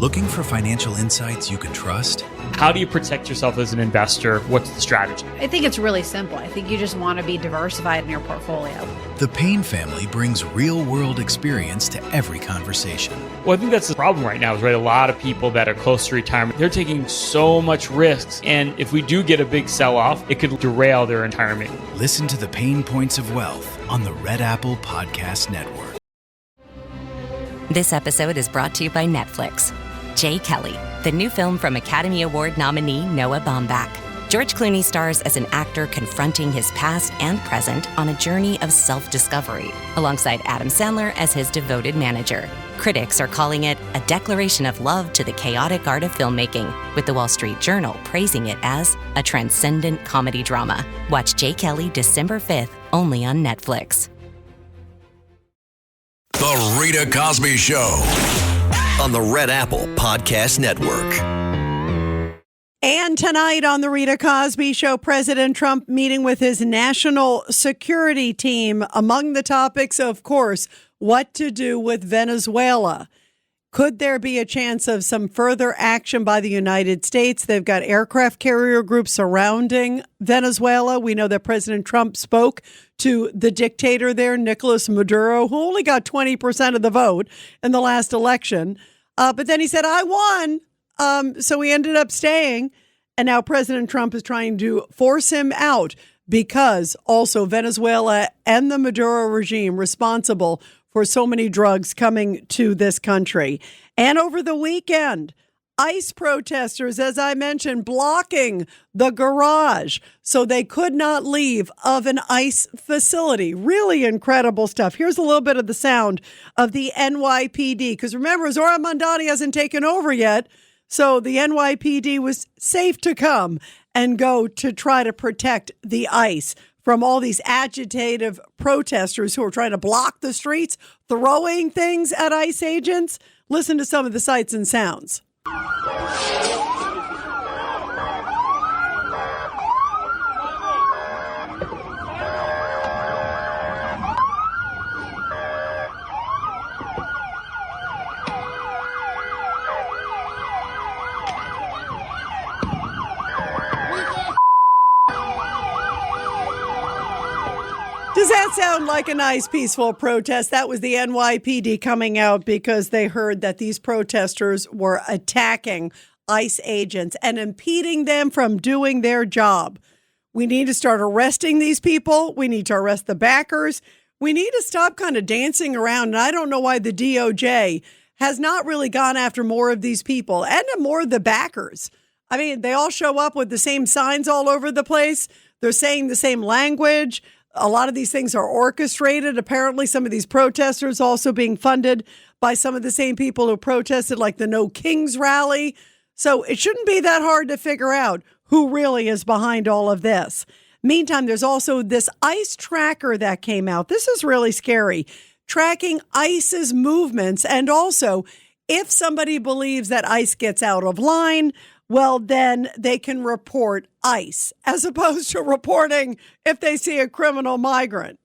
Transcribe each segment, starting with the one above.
Looking for financial insights you can trust? How do you protect yourself as an investor? What's the strategy? I think it's really simple. I think you just want to be diversified in your portfolio. The Payne family brings real-world experience to every conversation. Well, I think that's the problem right now is, right, a lot of people that are close to retirement, they're taking so much risks. And if we do get a big sell-off, it could derail their retirement. Listen to the Pain Points of Wealth on the Red Apple Podcast Network. This episode is brought to you by Netflix. Jay Kelly, the new film from Academy Award nominee Noah Baumbach. George Clooney stars as an actor confronting his past and present on a journey of self-discovery, alongside Adam Sandler as his devoted manager. Critics are calling it a declaration of love to the chaotic art of filmmaking, with the Wall Street Journal praising it as a transcendent comedy drama. Watch Jay Kelly December 5th, only on Netflix. The Rita Cosby Show on the Red Apple Podcast Network. And tonight on the Rita Cosby Show, President Trump meeting with his national security team. Among the topics, of course, what to do with Venezuela. Could there be a chance of some further action by the United States? They've got aircraft carrier groups surrounding Venezuela. We know that President Trump spoke to the dictator there, Nicolas Maduro, who only got 20% of the vote in the last election. But then he said, I won. So he ended up staying. And now President Trump is trying to force him out because also Venezuela and the Maduro regime responsible for so many drugs coming to this country. And over the weekend, ICE protesters, as I mentioned, blocking the garage so they could not leave of an ICE facility. Really incredible stuff. Here's a little bit of the sound of the NYPD, because remember, Zora Mondani hasn't taken over yet, so the NYPD was safe to come and go to try to protect the ICE from all these agitative protesters who are trying to block the streets, throwing things at ICE agents. Listen to some of the sights and sounds. Does that sound like a nice, peaceful protest? That was the NYPD coming out because they heard that these protesters were attacking ICE agents and impeding them from doing their job. We need to start arresting these people. We need to arrest the backers. We need to stop kind of dancing around. And I don't know why the DOJ has not really gone after more of these people and more of the backers. I mean, they all show up with the same signs all over the place. They're saying the same language. A lot of these things are orchestrated. Apparently, some of these protesters also being funded by some of the same people who protested, like the No Kings rally. So it shouldn't be that hard to figure out who really is behind all of this. Meantime, there's also this ICE tracker that came out. This is really scary. Tracking ICE's movements. And also, if somebody believes that ICE gets out of line, well, then they can report ICE as opposed to reporting if they see a criminal migrant.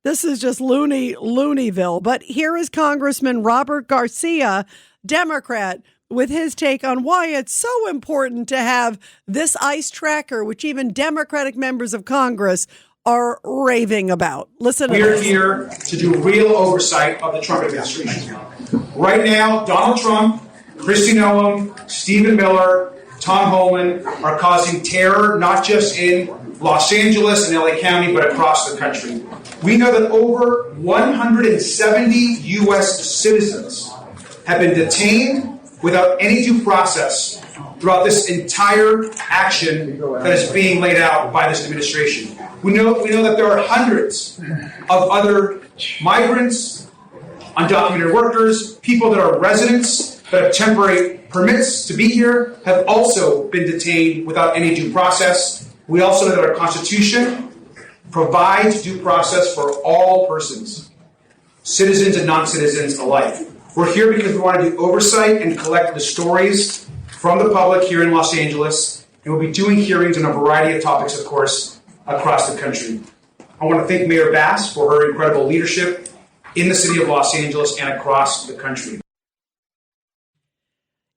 This is just Looneyville. But here is Congressman Robert Garcia, Democrat, with his take on why it's so important to have this ICE tracker, which even Democratic members of Congress are raving about. Listen to this. We're here to do real oversight of the Trump administration. Right now, Donald Trump, Kristi Noem, Stephen Miller, Tom Homan are causing terror not just in Los Angeles and LA County, but across the country. We know that over 170 U.S. citizens have been detained without any due process throughout this entire action that is being laid out by this administration. We know that there are hundreds of other migrants, undocumented workers, people that are residents that have temporary permits to be here have also been detained without any due process. We also know that our Constitution provides due process for all persons, citizens and non-citizens alike. We're here because we want to do oversight and collect the stories from the public here in Los Angeles, and we'll be doing hearings on a variety of topics, of course, across the country. I want to thank Mayor Bass for her incredible leadership in the city of Los Angeles and across the country.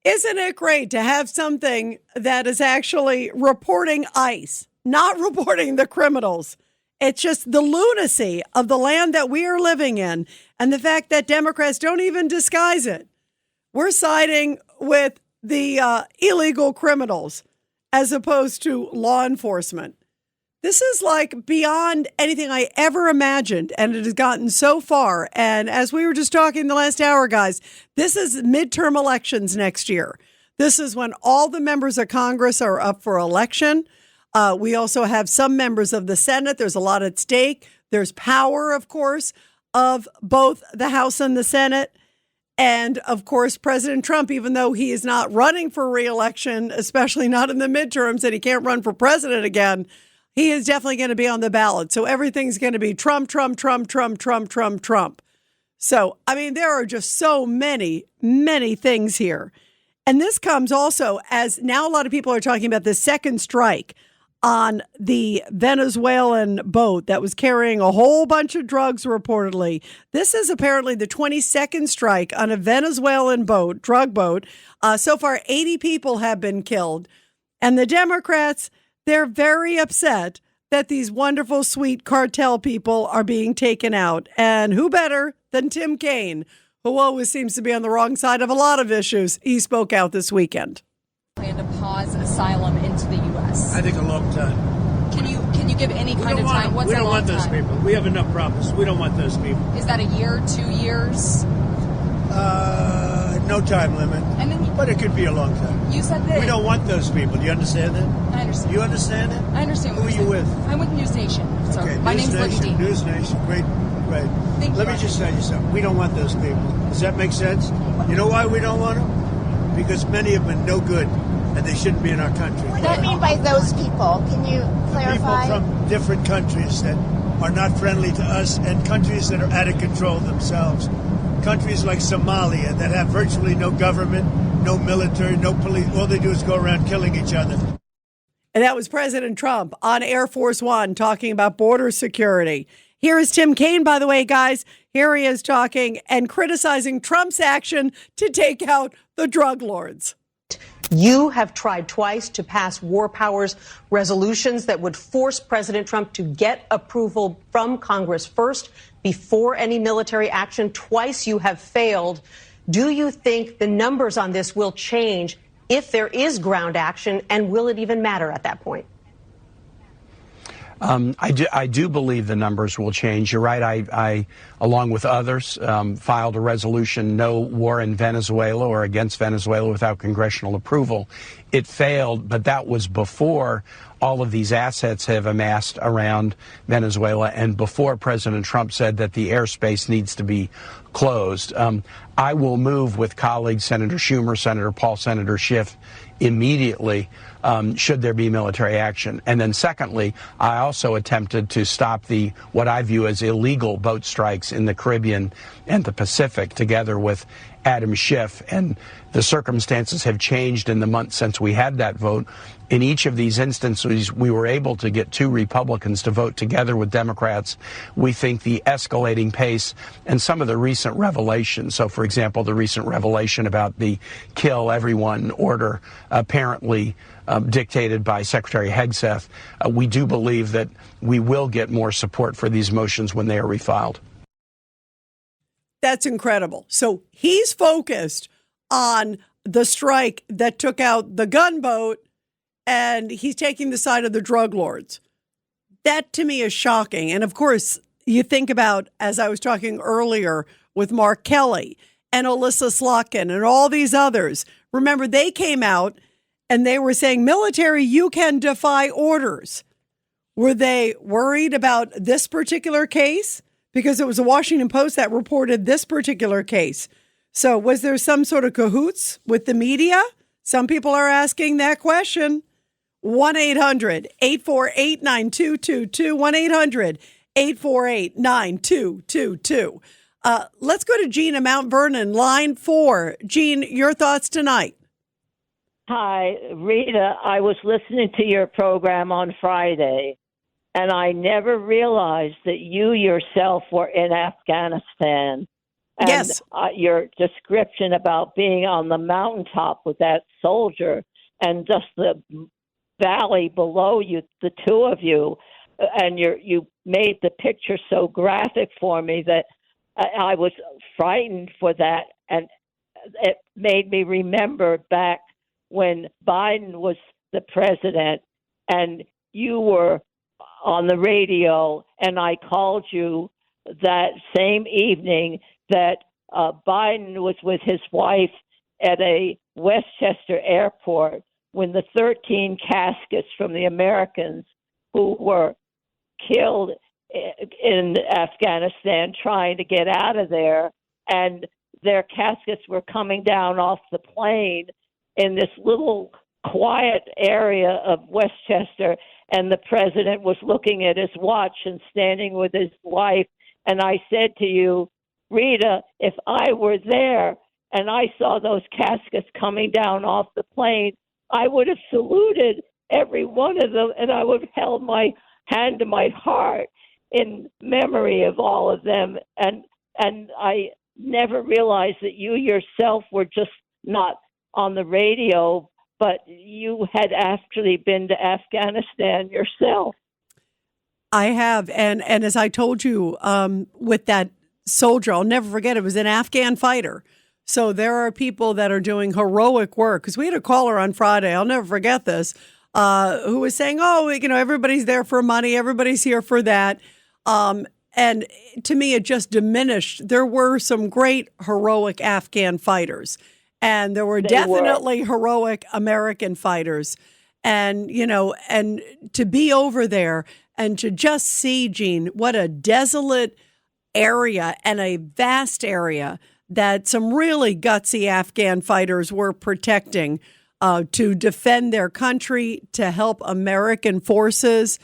Isn't it great to have something that is actually reporting ICE, not reporting the criminals? It's just the lunacy of the land that we are living in and the fact that Democrats don't even disguise it. We're siding with the illegal criminals as opposed to law enforcement. This is like beyond anything I ever imagined, and it has gotten so far. And as we were just talking the last hour, guys, this is midterm elections next year. This is when all the members of Congress are up for election. We also have some members of the Senate. There's a lot at stake. There's power, of course, of both the House and the Senate. And, of course, President Trump, even though he is not running for re-election, especially not in the midterms, and he can't run for president again, he is definitely going to be on the ballot. So everything's going to be Trump, Trump, Trump, Trump, Trump, Trump, Trump. So, I mean, there are just so many, many things here. And this comes also as now a lot of people are talking about the second strike on the Venezuelan boat that was carrying a whole bunch of drugs, reportedly. This is apparently the 22nd strike on a Venezuelan boat, drug boat. So far, 80 people have been killed. And the Democrats, they're very upset that these wonderful, sweet cartel people are being taken out. And who better than Tim Kaine, who always seems to be on the wrong side of a lot of issues. He spoke out this weekend. Plan to pause asylum into the U.S. I think a long time. Can you give any kind of time? We don't want those people. We have enough problems. We don't want those people. Is that a year, 2 years? No time limit. But it could be a long time. You said that we don't want those people. Do you understand that? I understand. You understand it? I understand. Who are you with? I'm with News Nation. So okay, my name's Libby D. News Nation. Great. Right. Let me just tell you something. We don't want those people. Does that make sense? You know why we don't want them? Because many of them are no good, and they shouldn't be in our country. What do you mean by those people? Can you clarify? People from different countries that are not friendly to us, and countries that are out of control themselves. Countries like Somalia that have virtually no government, no military, no police. All they do is go around killing each other. And that was President Trump on Air Force One talking about border security. Here is Tim Kaine, by the way, guys. Here he is talking and criticizing Trump's action to take out the drug lords. You have tried twice to pass war powers resolutions that would force President Trump to get approval from Congress first before any military action. Twice you have failed. Do you think the numbers on this will change if there is ground action, and will it even matter at that point? I do believe the numbers will change. You're right. I along with others, filed a resolution, no war in Venezuela or against Venezuela without congressional approval. It failed, but that was before all of these assets have amassed around Venezuela and before President Trump said that the airspace needs to be closed. I will move with colleagues, Senator Schumer, Senator Paul, Senator Schiff, immediately should there be military action. And then secondly, I also attempted to stop what I view as illegal boat strikes in the Caribbean and the Pacific together with Adam Schiff. And the circumstances have changed in the months since we had that vote. In each of these instances, we were able to get 2 Republicans to vote together with Democrats. We think the escalating pace and some of the recent revelations, so for example, the recent revelation about the kill everyone order apparently dictated by Secretary Hegseth, we do believe that we will get more support for these motions when they are refiled. That's incredible. So he's focused on the strike that took out the gunboat, and he's taking the side of the drug lords. That to me is shocking. And of course, you think about, as I was talking earlier with Mark Kelly and Alyssa Slotkin and all these others, remember they came out and they were saying, military, you can defy orders. Were they worried about this particular case? Because it was the Washington Post that reported this particular case. So was there some sort of cahoots with the media? Some people are asking that question. 1-800-848-9222. 1-800-848-9222. Let's go to Jean in Mount Vernon, line 4. Jean, your thoughts tonight. Hi, Rita. I was listening to your program on Friday, and I never realized that you yourself were in Afghanistan. And yes. Your description about being on the mountaintop with that soldier and just the valley below you, the two of you, and you made the picture so graphic for me that I was frightened for that, and it made me remember back when Biden was the president and you were on the radio, and I called you that same evening that Biden was with his wife at a Westchester airport when the 13 caskets from the Americans who were killed in Afghanistan trying to get out of there, and their caskets were coming down off the plane in this little quiet area of Westchester, and the president was looking at his watch and standing with his wife. And I said to you, Rita, if I were there and I saw those caskets coming down off the plane, I would have saluted every one of them, and I would have held my hand to my heart in memory of all of them. And I never realized that you yourself were just not on the radio, but you had actually been to Afghanistan yourself. I have. And as I told you, with that soldier, I'll never forget, it was an Afghan fighter. So there are people that are doing heroic work. Because we had a caller on Friday, I'll never forget this, who was saying, oh, everybody's there for money. Everybody's here for that. And to me, it just diminished. There were some great heroic Afghan fighters. And there were definitely heroic American fighters. And, and to be over there and to just see, Gene, what a desolate area and a vast area that some really gutsy Afghan fighters were protecting to defend their country, to help American forces.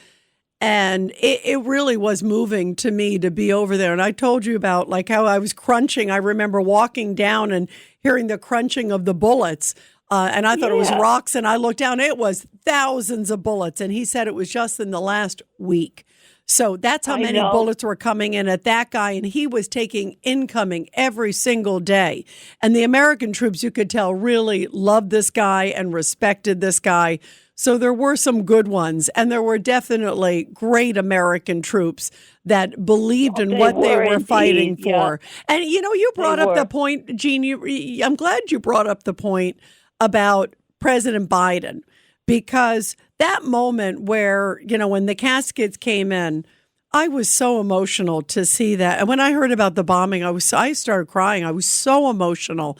And it really was moving to me to be over there. And I told you about like how I was crunching. I remember walking down and hearing the crunching of the bullets. And I thought it was rocks. And I looked down, it was thousands of bullets. And he said it was just in the last week. So that's how many bullets were coming in at that guy. And he was taking incoming every single day. And the American troops, you could tell, really loved this guy and respected this guy. So there were some good ones. And there were definitely great American troops that believed in what they were fighting for. And, you brought up the point, Gene, I'm glad you brought up the point about President Biden. Because that moment where, when the caskets came in, I was so emotional to see that. And when I heard about the bombing, I started crying. I was so emotional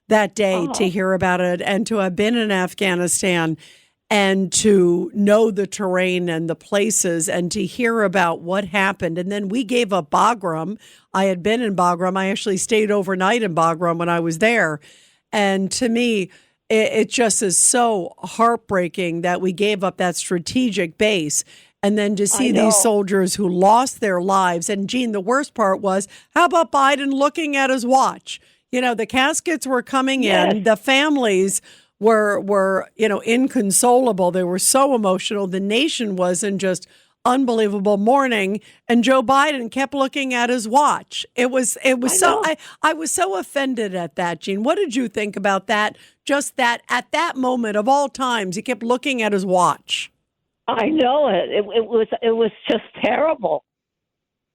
that day to hear about it and to have been in Afghanistan and to know the terrain and the places and to hear about what happened. And then we gave up Bagram. I had been in Bagram. I actually stayed overnight in Bagram when I was there. And to me, it just is so heartbreaking that we gave up that strategic base. And then to see these soldiers who lost their lives. And, Gene, the worst part was, how about Biden looking at his watch? The caskets were coming in. The families were inconsolable. They were so emotional. The nation was in just unbelievable mourning. And Joe Biden kept looking at his watch. It was so, I was so offended at that, Gene. What did you think about that? Just that at that moment of all times, he kept looking at his watch. I know it. It was just terrible.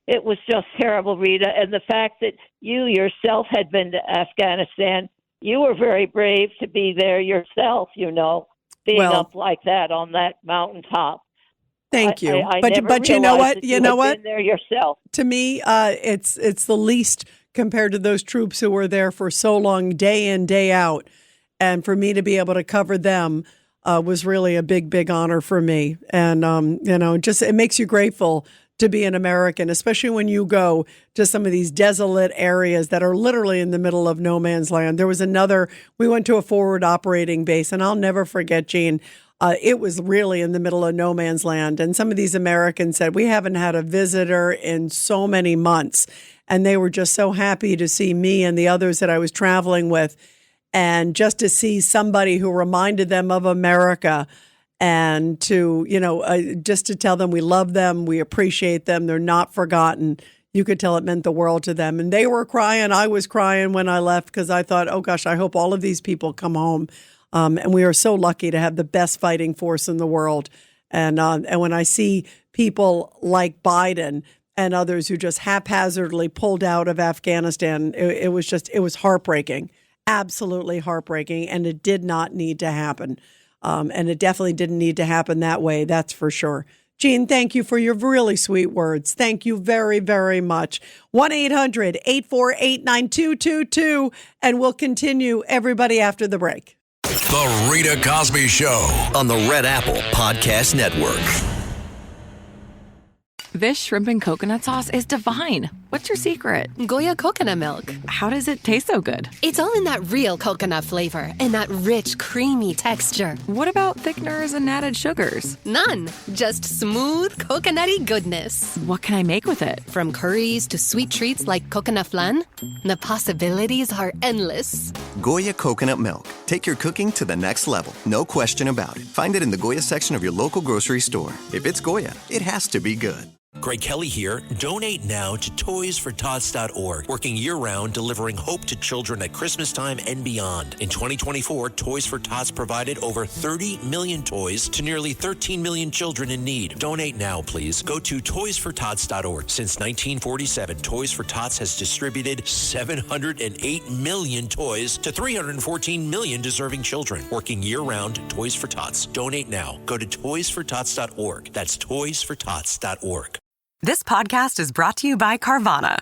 It was just terrible, Rita. And the fact that you yourself had been to Afghanistan, you were very brave to be there yourself, being up like that on that mountaintop. Thank you. I But you know what? You know what? Been there yourself. To me, it's the least compared to those troops who were there for so long, day in, day out. And for me to be able to cover them was really a big, big honor for me. And, just it makes you grateful to be an American, especially when you go to some of these desolate areas that are literally in the middle of no man's land. There was we went to a forward operating base, and I'll never forget, Gene, it was really in the middle of no man's land. And some of these Americans said, we haven't had a visitor in so many months. And they were just so happy to see me and the others that I was traveling with. And just to see somebody who reminded them of America and to, just to tell them we love them, we appreciate them, they're not forgotten. you could tell it meant the world to them. And they were crying. I was crying when I left because I thought, oh, gosh, I hope all of these people come home. And we are so lucky to have the best fighting force in the world. And when I see people like Biden and others who just haphazardly pulled out of Afghanistan, it was heartbreaking, absolutely heartbreaking. And it did not need to happen. And it definitely didn't need to happen that way. That's for sure. Gene, thank you for your really sweet words. Thank you very, very much. 1-800-848-9222. And we'll continue, everybody, after the break. The Rita Cosby Show on the Red Apple Podcast Network. This shrimp and coconut sauce is divine. What's your secret? Goya coconut milk. How does it taste so good? It's all in that real coconut flavor and that rich, creamy texture. What about thickeners and added sugars? None. Just smooth, coconutty goodness. What can I make with it? From curries to sweet treats like coconut flan, the possibilities are endless. Goya coconut milk. Take your cooking to the next level. No question about it. Find it in the Goya section of your local grocery store. If it's Goya, it has to be good. Greg Kelly here. Donate now to toysfortots.org, working year-round, delivering hope to children at Christmas time and beyond. In 2024, Toys for Tots provided over 30 million toys to nearly 13 million children in need. Donate now, please. Go to toysfortots.org. Since 1947, Toys for Tots has distributed 708 million toys to 314 million deserving children. Working year-round, Toys for Tots. Donate now. Go to toysfortots.org. That's toysfortots.org. This podcast is brought to you by Carvana.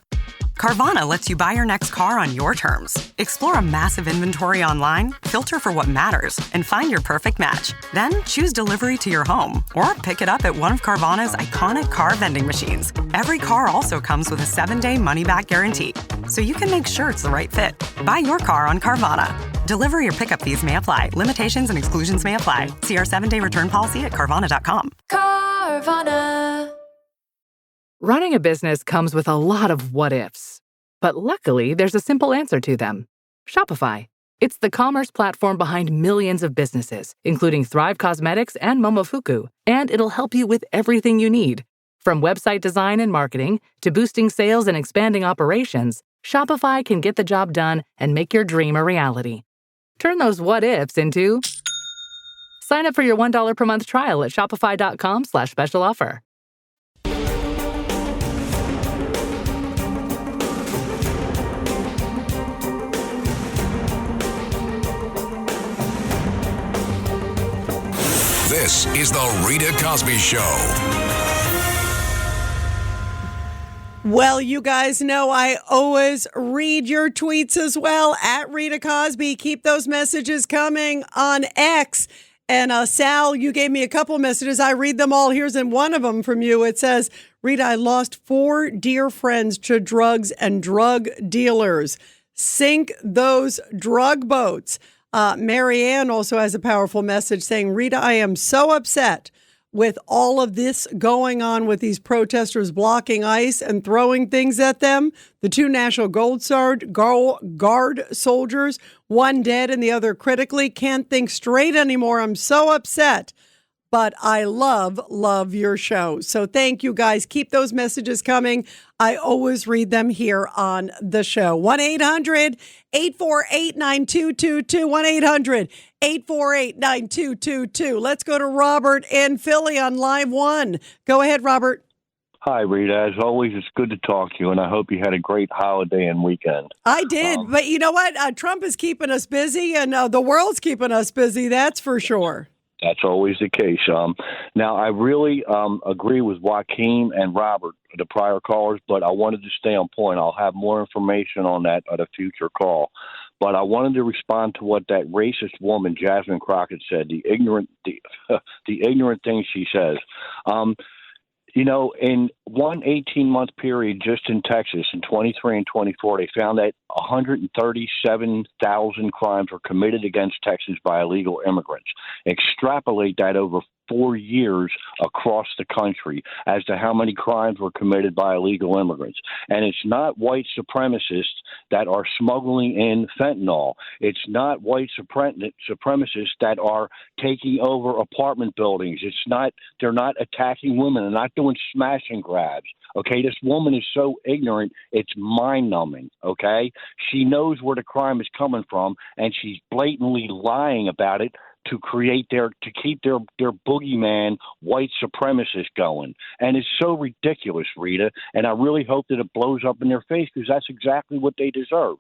Carvana lets you buy your next car on your terms. Explore a massive inventory online, filter for what matters, and find your perfect match. Then choose delivery to your home or pick it up at one of Carvana's iconic car vending machines. Every car also comes with a 7-day money-back guarantee, so you can make sure it's the right fit. Buy your car on Carvana. Delivery or pickup fees may apply. Limitations and exclusions may apply. See our 7-day return policy at Carvana.com. Carvana. Running a business comes with a lot of what-ifs. But luckily, there's a simple answer to them. Shopify. It's the commerce platform behind millions of businesses, including Thrive Cosmetics and Momofuku. And it'll help you with everything you need. From website design and marketing to boosting sales and expanding operations, Shopify can get the job done and make your dream a reality. Turn those what-ifs into... Sign up for your $1 per month trial at shopify.com/special offer. This is the Rita Cosby Show. Well, you guys know I always read your tweets as well at Rita Cosby. Keep those messages coming on X. And Sal, you gave me a couple messages. I read them all. Here's one of them from you. It says, Rita, I lost 4 dear friends to drugs and drug dealers. Sink those drug boats. Marianne also has a powerful message saying, Rita, I am so upset with all of this going on with these protesters blocking ICE and throwing things at them. The 2 National Guard soldiers, one dead and the other critically, can't think straight anymore. I'm so upset. But I love your show. So thank you guys. Keep those messages coming. I always read them here on the show. 1-800-848-9222. 1-800-848-9222. Let's go to Robert in Philly on line 1. Go ahead, Robert. Hi, Rita. As always, it's good to talk to you, and I hope you had a great holiday and weekend. I did, but you know what? Trump is keeping us busy, and the world's keeping us busy, that's for sure. That's always the case. Now, I really agree with Joaquin and Robert, the prior callers, but I wanted to stay on point. I'll have more information on that at a future call. But I wanted to respond to what that racist woman, Jasmine Crockett, said, the ignorant things she says. You know, in one 18-month period just in Texas, in 23 and 24, they found that 137,000 crimes were committed against Texas by illegal immigrants. Extrapolate that over 4 years across the country as to how many crimes were committed by illegal immigrants. And it's not white supremacists that are smuggling in fentanyl. It's not white supremacists that are taking over apartment buildings. They're not attacking women. They're not doing smash and grabs. Okay, this woman is so ignorant, it's mind-numbing, okay? She knows where the crime is coming from, and she's blatantly lying about it to keep their boogeyman white supremacists going. And it's so ridiculous, Rita, and I really hope that it blows up in their face because that's exactly what they deserve.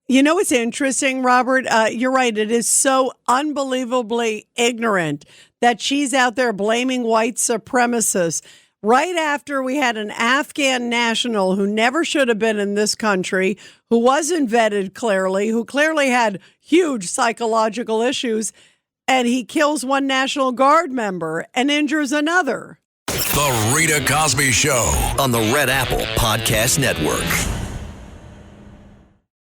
You know what's interesting, Robert? You're right. It is so unbelievably ignorant that she's out there blaming white supremacists right after we had an Afghan national who never should have been in this country, who wasn't vetted clearly, who clearly had huge psychological issues, and he kills one National Guard member and injures another. The Rita Cosby Show on the Red Apple Podcast Network.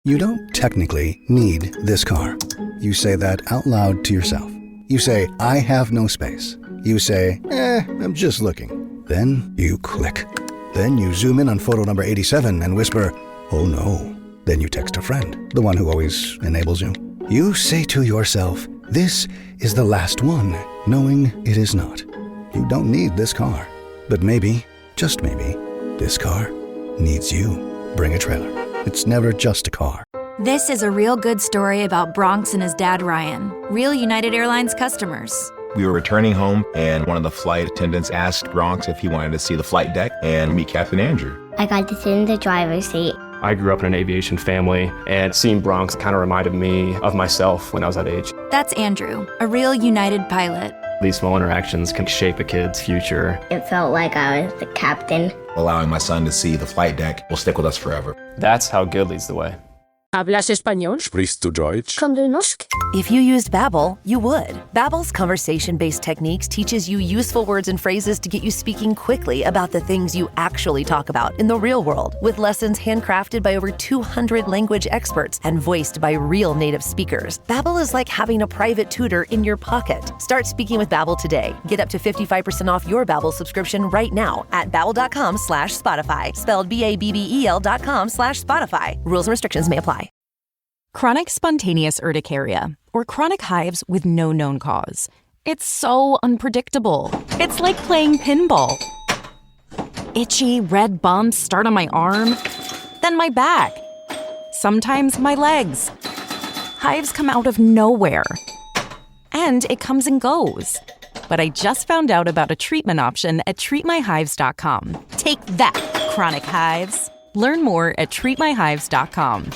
You don't technically need this car. You say that out loud to yourself. You say, I have no space. You say, I'm just looking. Then you click. Then you zoom in on photo number 87 and whisper, oh no. Then you text a friend, the one who always enables you. You say to yourself, this is the last one, knowing it is not. You don't need this car. But maybe, just maybe, this car needs you. Bring a trailer. It's never just a car. This is a real good story about Bronx and his dad, Ryan, real United Airlines customers. We were returning home, and one of the flight attendants asked Bronx if he wanted to see the flight deck and meet Captain Andrew. I got to sit in the driver's seat. I grew up in an aviation family, and seeing Bronx kind of reminded me of myself when I was that age. That's Andrew, a real United pilot. These small interactions can shape a kid's future. It felt like I was the captain. Allowing my son to see the flight deck will stick with us forever. That's how good leads the way. ¿Hablas español? Sprichst du Deutsch? Kann du Norsk? If you used Babbel, you would. Babbel's conversation-based techniques teaches you useful words and phrases to get you speaking quickly about the things you actually talk about in the real world, with lessons handcrafted by over 200 language experts and voiced by real native speakers. Babbel is like having a private tutor in your pocket. Start speaking with Babbel today. Get up to 55% off your Babbel subscription right now at babbel.com/Spotify. Spelled BABBEL.com/Spotify. Rules and restrictions may apply. Chronic spontaneous urticaria, or chronic hives with no known cause. It's so unpredictable. It's like playing pinball. Itchy, red bumps start on my arm, then my back. Sometimes my legs. Hives come out of nowhere. And it comes and goes. But I just found out about a treatment option at treatmyhives.com. Take that, chronic hives. Learn more at treatmyhives.com.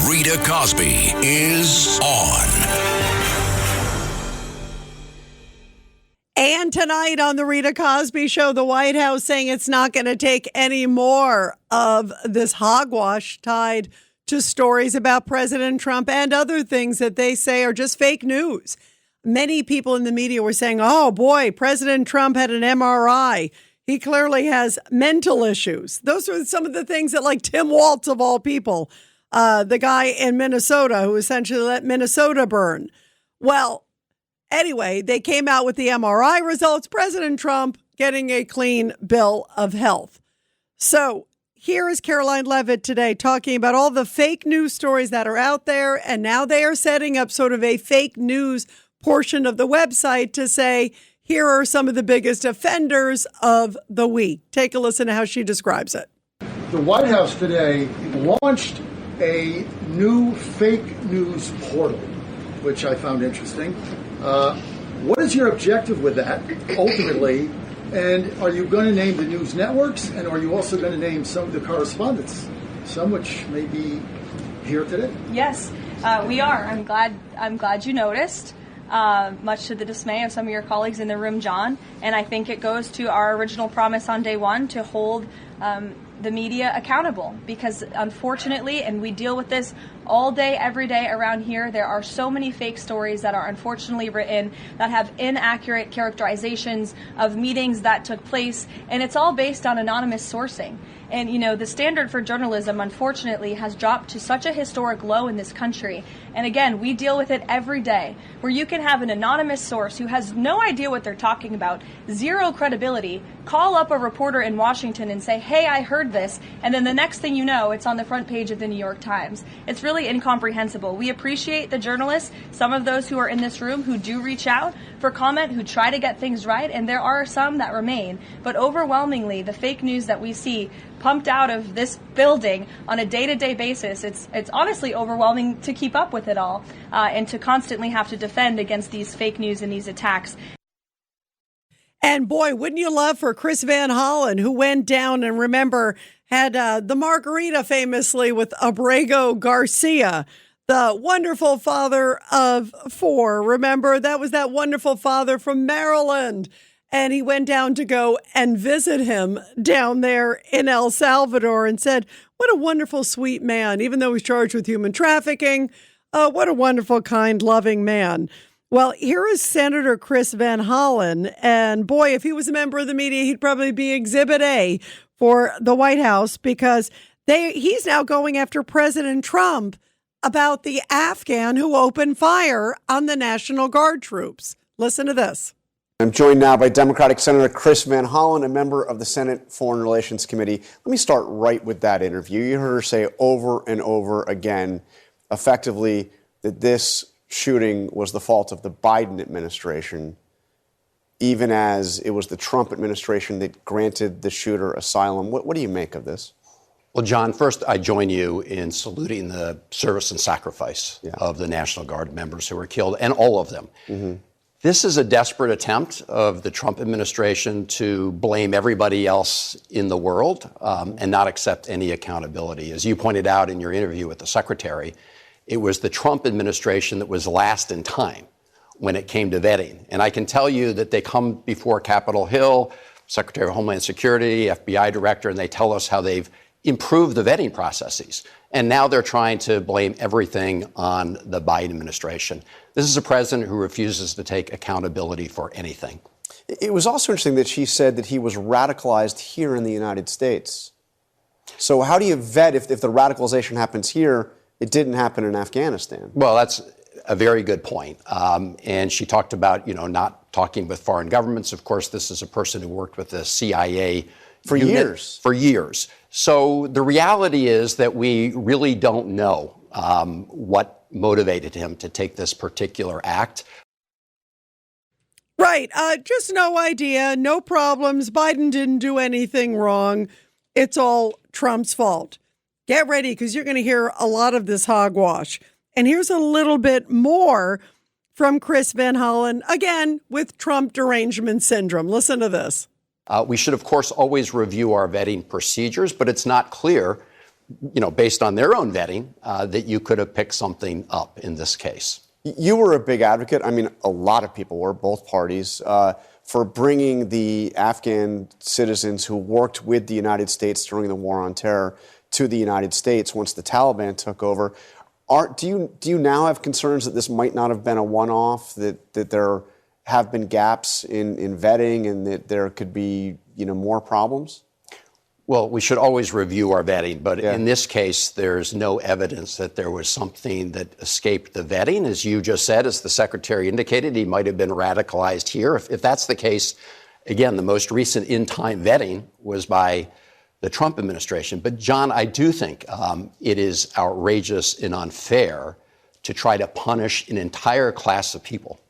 Rita Cosby is on. And tonight on the Rita Cosby Show, the White House saying it's not going to take any more of this hogwash tied to stories about President Trump and other things that they say are just fake news. Many people in the media were saying, oh boy, President Trump had an MRI. He clearly has mental issues. Those are some of the things that, like Tim Walz of all people, the guy in Minnesota who essentially let Minnesota burn. Well, anyway, they came out with the MRI results. President Trump getting a clean bill of health. So here is Caroline Levitt today talking about all the fake news stories that are out there. And now they are setting up sort of a fake news portion of the website to say, here are some of the biggest offenders of the week. Take a listen to how she describes it. The White House today launched a new fake news portal, which I found interesting. What is your objective with that, ultimately? And are you going to name the news networks? And are you also going to name some of the correspondents, some which may be here today? Yes, we are. I'm glad you noticed. Much to the dismay of some of your colleagues in the room, John. And I think it goes to our original promise on day one to hold the media accountable, because unfortunately, and we deal with this all day, every day around here. There are so many fake stories that are unfortunately written that have inaccurate characterizations of meetings that took place, and it's all based on anonymous sourcing. And, you know, the standard for journalism, unfortunately, has dropped to such a historic low in this country. And again, we deal with it every day, where you can have an anonymous source who has no idea what they're talking about, zero credibility, call up a reporter in Washington and say, hey, I heard this, and then the next thing you know, it's on the front page of the New York Times. It's really incomprehensible. We appreciate the journalists, some of those who are in this room who do reach out for comment, who try to get things right, and there are some that remain. But overwhelmingly, the fake news that we see pumped out of this building on a day-to-day basis, it's honestly overwhelming to keep up with it all, and to constantly have to defend against these fake news and these attacks. And boy, wouldn't you love for Chris Van Hollen, who went down and remember had the margarita famously with Abrego Garcia, the wonderful father of four. Remember, that was that wonderful father from Maryland. And he went down to go and visit him down there in El Salvador and said, what a wonderful, sweet man, even though he's charged with human trafficking. What a wonderful, kind, loving man. Well, here is Senator Chris Van Hollen. And boy, if he was a member of the media, he'd probably be Exhibit A for the White House, because he's now going after President Trump about the Afghan who opened fire on the National Guard troops. Listen to this. I'm joined now by Democratic Senator Chris Van Hollen, a member of the Senate Foreign Relations Committee. Let me start right with that interview. You heard her say over and over again, effectively, that this shooting was the fault of the Biden administration, even as it was the Trump administration that granted the shooter asylum. What do you make of this? Well, John, first, I join you in saluting the service and sacrifice of the National Guard members who were killed, and all of them. Mm-hmm. This is a desperate attempt of the Trump administration to blame everybody else in the world and not accept any accountability. As you pointed out in your interview with the secretary, it was the Trump administration that was last in time when it came to vetting. And I can tell you that they come before Capitol Hill, Secretary of Homeland Security, FBI director, and they tell us how they've improved the vetting processes. And now they're trying to blame everything on the Biden administration. This is a president who refuses to take accountability for anything. It was also interesting that she said that he was radicalized here in the United States. So how do you vet if the radicalization happens here, it didn't happen in Afghanistan? Well, that's a very good point. And she talked about, not talking with foreign governments. Of course, this is a person who worked with the CIA for years. So the reality is that we really don't know what motivated him to take this particular act. Right. Just no idea, no problems. Biden didn't do anything wrong. It's all Trump's fault. Get ready, because you're going to hear a lot of this hogwash. And here's a little bit more from Chris Van Hollen, again, with Trump derangement syndrome. Listen to this. We should, of course, always review our vetting procedures, but it's not clear, based on their own vetting, that you could have picked something up in this case. You were a big advocate. I mean, a lot of people were, both parties, for bringing the Afghan citizens who worked with the United States during the War on Terror to the United States once the Taliban took over. Do you now have concerns that this might not have been a one-off, that there have been gaps in vetting and that there could be, more problems? Well, we should always review our vetting, but in this case, there's no evidence that there was something that escaped the vetting. As you just said, as the secretary indicated, he might have been radicalized here. If that's the case, again, the most recent in-time vetting was by the Trump administration. But, John, I do think it is outrageous and unfair to try to punish an entire class of people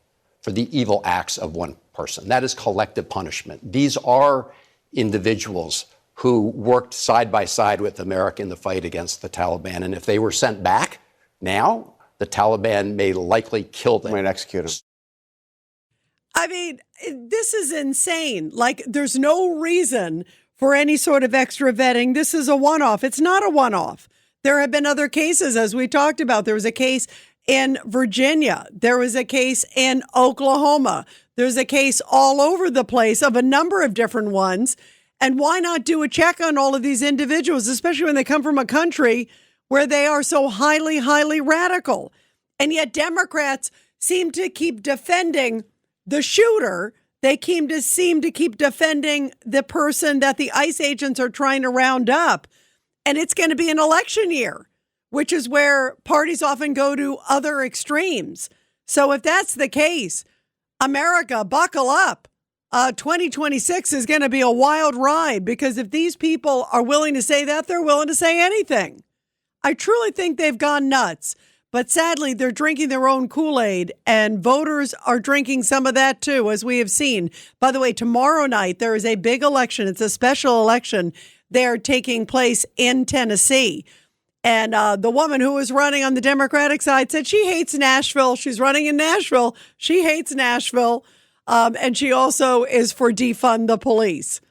for the evil acts of one person. That is collective punishment. These are individuals who worked side by side with America in the fight against the Taliban. And if they were sent back now, the Taliban may likely kill them. Might execute them. I mean, this is insane. Like, there's no reason for any sort of extra vetting. This is a one-off. It's not a one-off. There have been other cases, as we talked about. There was a case in Virginia. There was a case in Oklahoma. There's a case all over the place of a number of different ones. And why not do a check on all of these individuals, especially when they come from a country where they are so highly, highly radical. And yet Democrats seem to keep defending the shooter. They seem to keep defending the person that the ICE agents are trying to round up. And it's going to be an election year, which is where parties often go to other extremes. So if that's the case, America, buckle up. 2026 is going to be a wild ride, because if these people are willing to say that, they're willing to say anything. I truly think they've gone nuts. But sadly, they're drinking their own Kool-Aid, and voters are drinking some of that too, as we have seen. By the way, tomorrow night, there is a big election. It's a special election. They're taking place in Tennessee. And the woman who was running on the Democratic side said she hates Nashville. She's running in Nashville. She hates Nashville. And she also is for defund the police.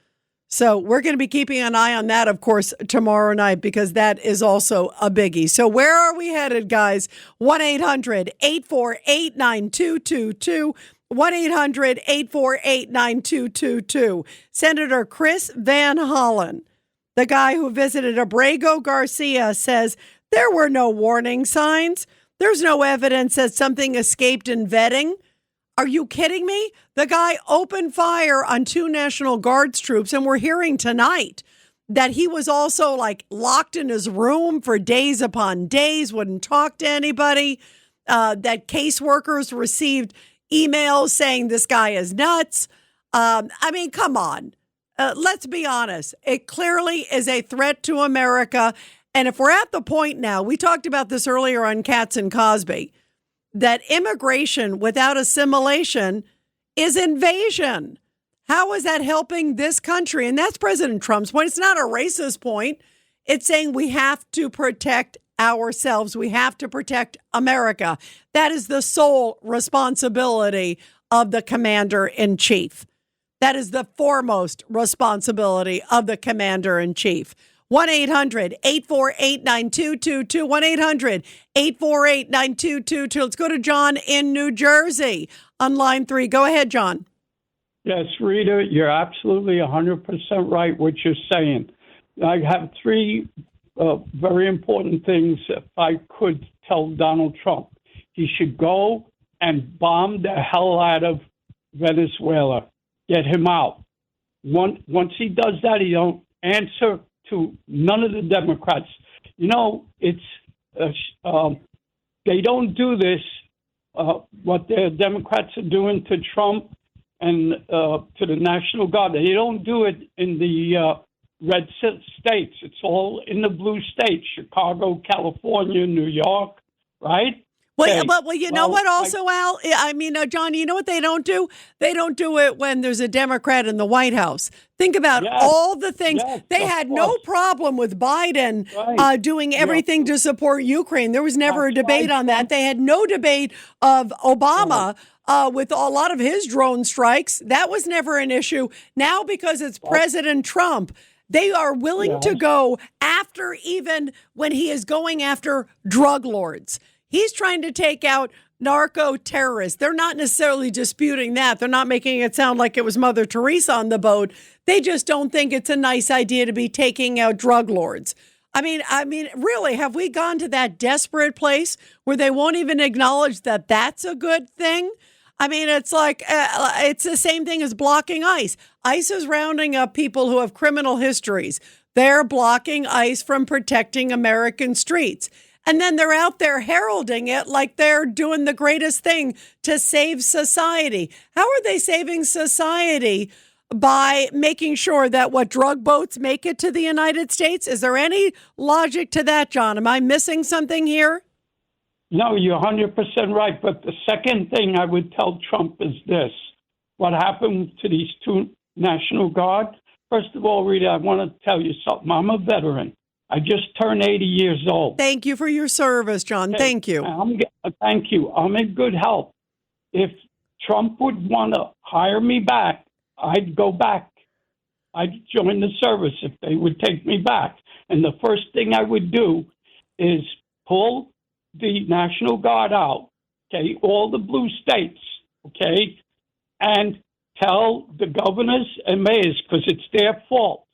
So we're going to be keeping an eye on that, of course, tomorrow night, because that is also a biggie. So where are we headed, guys? 1-800-848-9222. 1-800-848-9222. Senator Chris Van Hollen, the guy who visited Abrego Garcia, says there were no warning signs. There's no evidence that something escaped in vetting. Are you kidding me? The guy opened fire on 2 National Guards troops, and we're hearing tonight that he was also locked in his room for days upon days, wouldn't talk to anybody, that caseworkers received emails saying this guy is nuts. I mean, come on. Let's be honest. It clearly is a threat to America. And if we're at the point now, we talked about this earlier on Katz and Cosby, that immigration without assimilation is invasion. How is that helping this country? And that's President Trump's point. It's not a racist point. It's saying we have to protect ourselves. We have to protect America. That is the sole responsibility of the commander-in-chief. That is the foremost responsibility of the commander-in-chief. 1-800-848-9222. 1-800-848-9222. Let's go to John in New Jersey on line 3. Go ahead, John. Yes, Rita, you're absolutely 100% right what you're saying. I have 3 very important things if I could tell Donald Trump. He should go and bomb the hell out of Venezuela. Get him out. Once he does that, he don't answer to none of the Democrats. You know, it's they don't do this, what the Democrats are doing to Trump and to the National Guard. They don't do it in the red states. It's all in the blue states, Chicago, California, New York, right? Well, you know what also, Al? I mean, John, you know what they don't do? They don't do it when there's a Democrat in the White House. Think about all the things. They had no problem with Biden doing everything to support Ukraine. There was never a debate on that. They had no debate of Obama with a lot of his drone strikes. That was never an issue. Now, because it's President Trump, they are willing to go after, even when he is going after drug lords. He's trying to take out narco terrorists. They're not necessarily disputing that. They're not making it sound like it was Mother Teresa on the boat. They just don't think it's a nice idea to be taking out drug lords. I mean, really, have we gone to that desperate place where they won't even acknowledge that that's a good thing? I mean, it's like it's the same thing as blocking ICE. ICE is rounding up people who have criminal histories. They're blocking ICE from protecting American streets. And then they're out there heralding it like they're doing the greatest thing to save society. How are they saving society? By making sure that drug boats make it to the United States? Is there any logic to that, John? Am I missing something here? No, you're 100% right. But the second thing I would tell Trump is this. What happened to these 2 National Guard? First of all, Rita, I want to tell you something. I'm a veteran. I just turned 80 years old. Thank you for your service, John. Okay. Thank you. Thank you. I'm in good health. If Trump would want to hire me back, I'd go back. I'd join the service if they would take me back. And the first thing I would do is pull the National Guard out, okay, all the blue states, okay, and tell the governors and mayors, because it's their fault.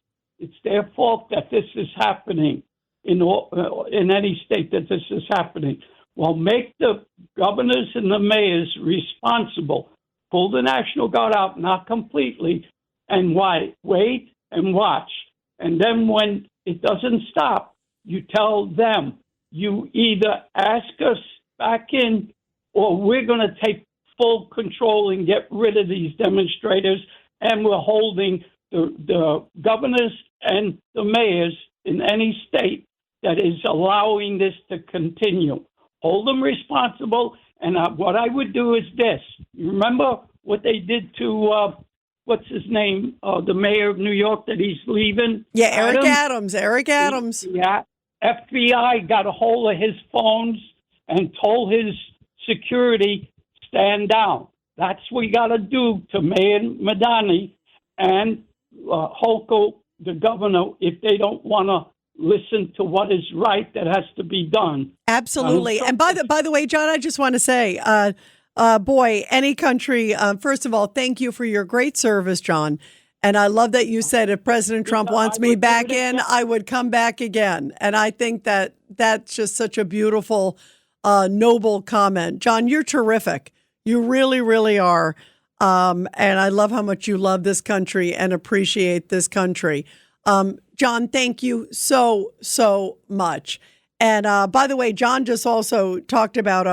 It's their fault that this is happening. in any state that this is happening. Well, make the governors and the mayors responsible. Pull the National Guard out, not completely, and wait and watch. And then when it doesn't stop, you tell them, you either ask us back in or we're going to take full control and get rid of these demonstrators. And we're holding the governors and the mayors in any state that is allowing this to continue. Hold them responsible. And what I would do is this. You remember what they did to, what's his name, the mayor of New York that he's leaving? Yeah, Eric Adams. Yeah. FBI got a hold of his phones and told his security, stand down. That's what we got to do to Mayor Madani and Hochul, the governor, if they don't want to listen to what is right that has to be done. Absolutely. And by the way, John, I just want to say, boy, any country, first of all, thank you for your great service, John. And I love that you said if President Trump wants me back in, I would come back again. And I think that that's just such a beautiful, noble comment. John, you're terrific. You really, really are. And I love how much you love this country and appreciate this country. John, thank you so, so much. And by the way, John just also talked about,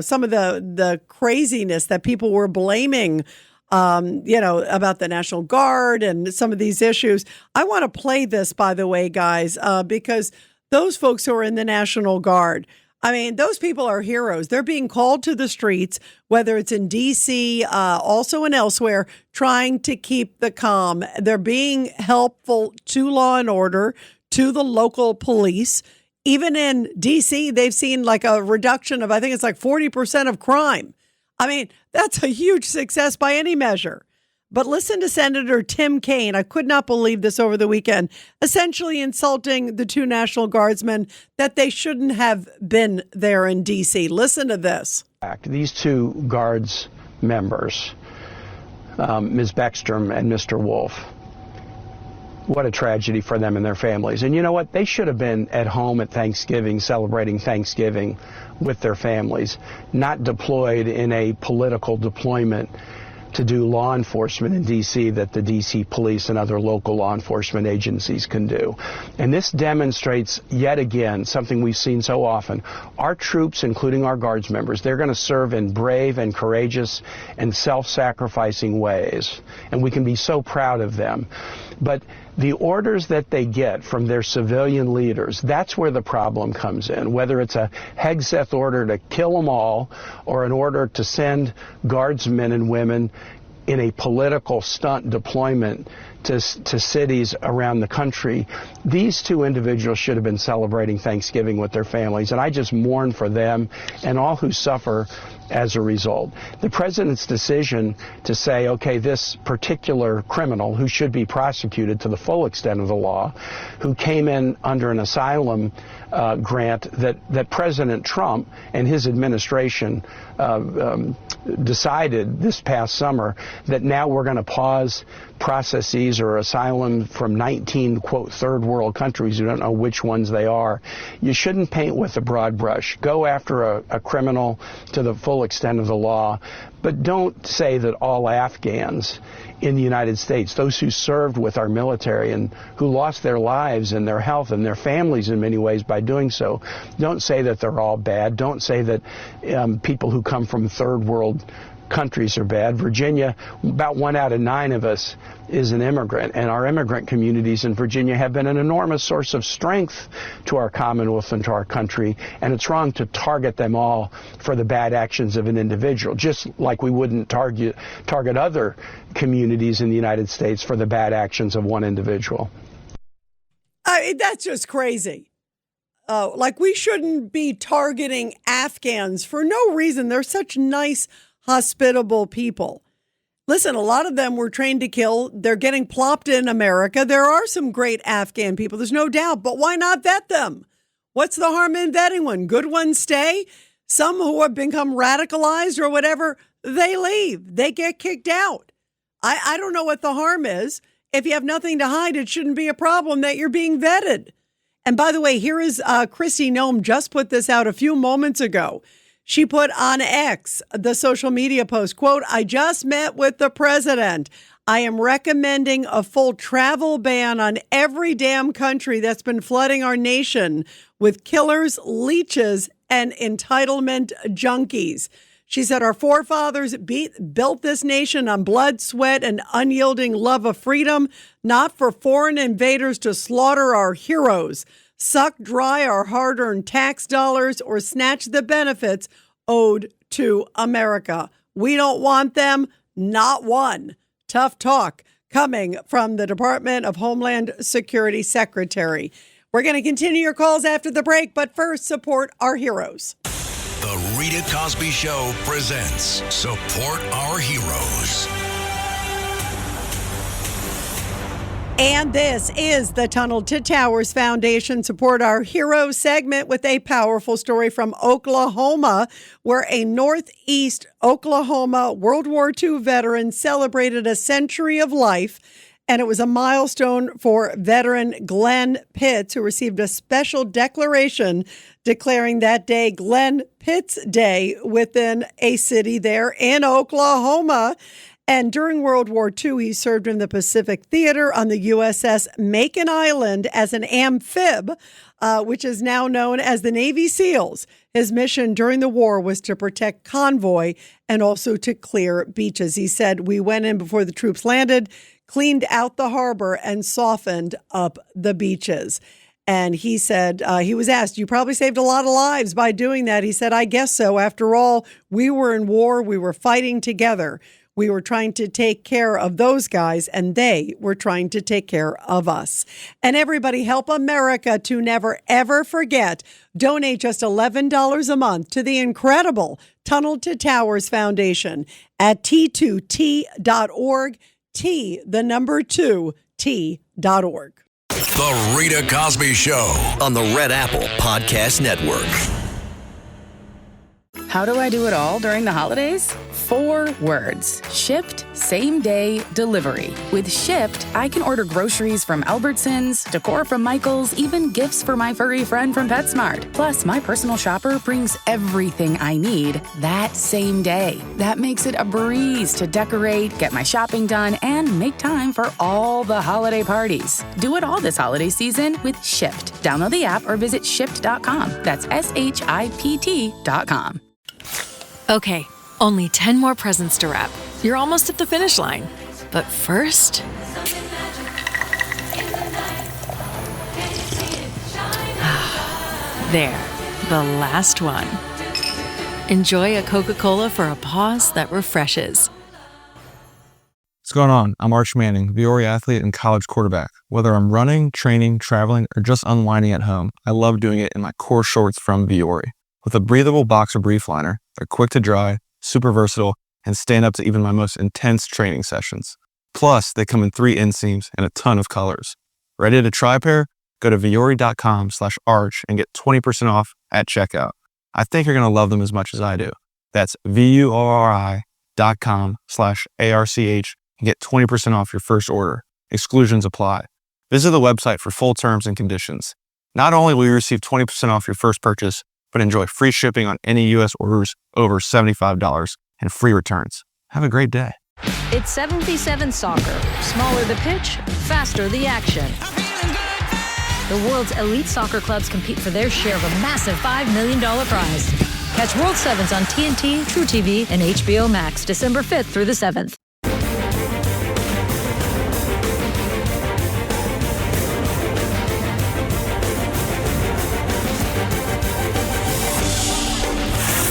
some of the craziness that people were blaming, about the National Guard and some of these issues. I want to play this, by the way, guys, because those folks who are in the National Guard, I mean, those people are heroes. They're being called to the streets, whether it's in D.C., also and elsewhere, trying to keep the calm. They're being helpful to law and order, to the local police. Even in D.C., they've seen like a reduction of, I think it's like 40% of crime. I mean, that's a huge success by any measure. But listen to Senator Tim Kaine. I could not believe this over the weekend, essentially insulting the two National Guardsmen that they shouldn't have been there in D.C. Listen to this. These two Guards members, Ms. Beckstrom and Mr. Wolf, what a tragedy for them and their families. And you know what? They should have been at home at Thanksgiving, celebrating Thanksgiving with their families, not deployed in a political deployment to do law enforcement in D.C. that the D.C. police and other local law enforcement agencies can do. And this demonstrates yet again something we've seen so often. Our troops, including our Guards members, they're going to serve in brave and courageous and self-sacrificing ways. And we can be so proud of them. But the orders that they get from their civilian leaders, that's where the problem comes in. Whether it's a Hegseth order to kill them all or an order to send Guardsmen and women in a political stunt deployment to cities around the country, these two individuals should have been celebrating Thanksgiving with their families. And I just mourn for them and all who suffer as a result. The president's decision to say, okay, this particular criminal who should be prosecuted to the full extent of the law, who came in under an asylum grant that President Trump and his administration decided this past summer, that now we're going to pause processes or asylum from 19, quote, third world countries. You don't know which ones they are. You shouldn't paint with a broad brush. Go after a criminal to the full extent of the law, but don't say that all Afghans in the United States, those who served with our military and who lost their lives and their health and their families in many ways by doing so, don't say that they're all bad. Don't say that people who come from third world countries are bad. Virginia, about 1 out of 9 of us is an immigrant, and our immigrant communities in Virginia have been an enormous source of strength to our Commonwealth and to our country, and it's wrong to target them all for the bad actions of an individual, just like we wouldn't target other communities in the United States for the bad actions of one individual. That's just crazy. Like we shouldn't be targeting Afghans for no reason. They're such nice, hospitable people. Listen, a lot of them were trained to kill. They're getting plopped in America. There are some great Afghan people, there's no doubt, but why not vet them? What's the harm in vetting one? Good ones stay. Some who have become radicalized or whatever, they leave. They get kicked out. I don't know what the harm is. If you have nothing to hide, it shouldn't be a problem that you're being vetted. And by the way, here is Kristi Noem just put this out a few moments ago. She put on X, the social media post, quote, I just met with the president. I am recommending a full travel ban on every damn country that's been flooding our nation with killers, leeches, and entitlement junkies. She said our forefathers built this nation on blood, sweat, and unyielding love of freedom, not for foreign invaders to slaughter our heroes, suck dry our hard-earned tax dollars, or snatch the benefits owed to America. We don't want them, not one. Tough talk coming from the Department of Homeland Security Secretary. We're going to continue your calls after the break, but first, support our heroes. The Rita Cosby Show presents Support Our Heroes. And this is the Tunnel to Towers Foundation Support Our Heroes segment with a powerful story from Oklahoma, where a Northeast Oklahoma World War II veteran celebrated a century of life. And it was a milestone for veteran Glenn Pitts, who received a special declaration declaring that day Glenn Pitts Day within a city there in Oklahoma. And during World War II, he served in the Pacific Theater on the USS Macon Island as an amphib, which is now known as the Navy SEALs. His mission during the war was to protect convoy and also to clear beaches. He said, we went in before the troops landed, cleaned out the harbor, and softened up the beaches. And he said, he was asked, you probably saved a lot of lives by doing that. He said, I guess so. After all, we were in war. We were fighting together. We were trying to take care of those guys, and they were trying to take care of us. And everybody, help America to never, ever forget. Donate just $11 a month to the incredible Tunnel to Towers Foundation at T2T.org, T2T.org. The Rita Cosby Show on the Red Apple Podcast Network. How do I do it all during the holidays? 4 words. Shipped same day delivery. With Shipped, I can order groceries from Albertsons, decor from Michael's, even gifts for my furry friend from PetSmart. Plus, my personal shopper brings everything I need that same day. That makes it a breeze to decorate, get my shopping done, and make time for all the holiday parties. Do it all this holiday season with Shipped. Download the app or visit Shipped.com. That's SHIPT.com. Okay, only 10 more presents to wrap. You're almost at the finish line. But first... there, the last one. Enjoy a Coca-Cola for a pause that refreshes. What's going on? I'm Arch Manning, Viore athlete and college quarterback. Whether I'm running, training, traveling, or just unwinding at home, I love doing it in my core shorts from Viore. With a breathable boxer brief liner, they're quick to dry, super versatile, and stand up to even my most intense training sessions. Plus, they come in 3 inseams and a ton of colors. Ready to try a pair? Go to viore.com/arch and get 20% off at checkout. I think you're going to love them as much as I do. That's VUORI.com/ARCH and get 20% off your first order. Exclusions apply. Visit the website for full terms and conditions. Not only will you receive 20% off your first purchase, but enjoy free shipping on any U.S. orders over $75 and free returns. Have a great day. It's 7v7 soccer. Smaller the pitch, faster the action. The world's elite soccer clubs compete for their share of a massive $5 million prize. Catch World Sevens on TNT, True TV, and HBO Max December 5th through the 7th.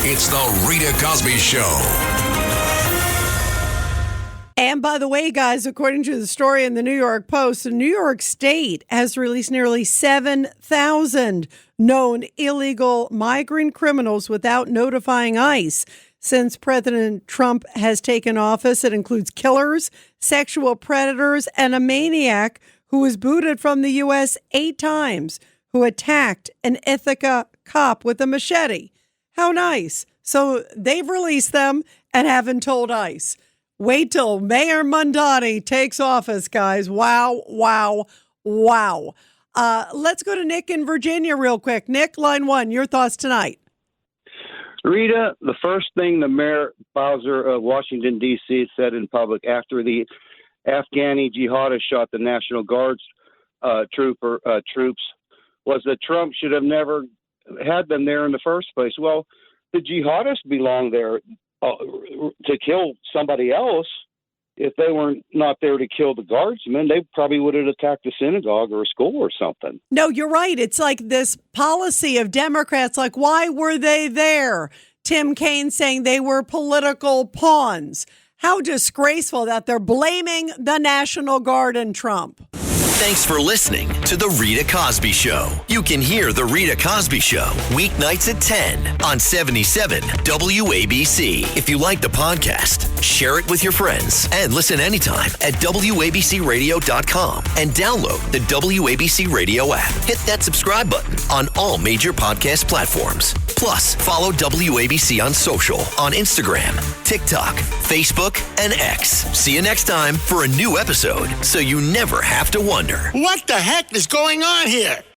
It's the Rita Cosby Show. And by the way, guys, according to the story in the New York Post, the New York State has released nearly 7,000 known illegal migrant criminals without notifying ICE. Since President Trump has taken office, it includes killers, sexual predators, and a maniac who was booted from the U.S. 8 times, who attacked an Ithaca cop with a machete. How nice. So they've released them and haven't told ICE. Wait till Mayor Mondani takes office, guys. Wow, wow, wow. Let's go to Nick in Virginia real quick. Nick, line 1, your thoughts tonight. Rita, the first thing the Mayor Bowser of Washington, D.C. said in public after the Afghani jihadists shot the National Guard's troops was that Trump should have never had them there in the first place. Well, the jihadists belong there to kill somebody else. If they were not there to kill the guardsmen, they probably would have attacked a synagogue or a school or something. No, you're right. It's like this policy of Democrats, like, why were they there? Tim Kaine saying they were political pawns. How disgraceful that they're blaming the National Guard and Trump. Thanks for listening to The Rita Cosby Show. You can hear The Rita Cosby Show weeknights at 10 on 77 WABC. If you like the podcast, share it with your friends and listen anytime at WABCRadio.com and download the WABC Radio app. Hit that subscribe button on all major podcast platforms. Plus, follow WABC on social on Instagram, TikTok, Facebook, and X. See you next time for a new episode so you never have to wonder. What the heck is going on here?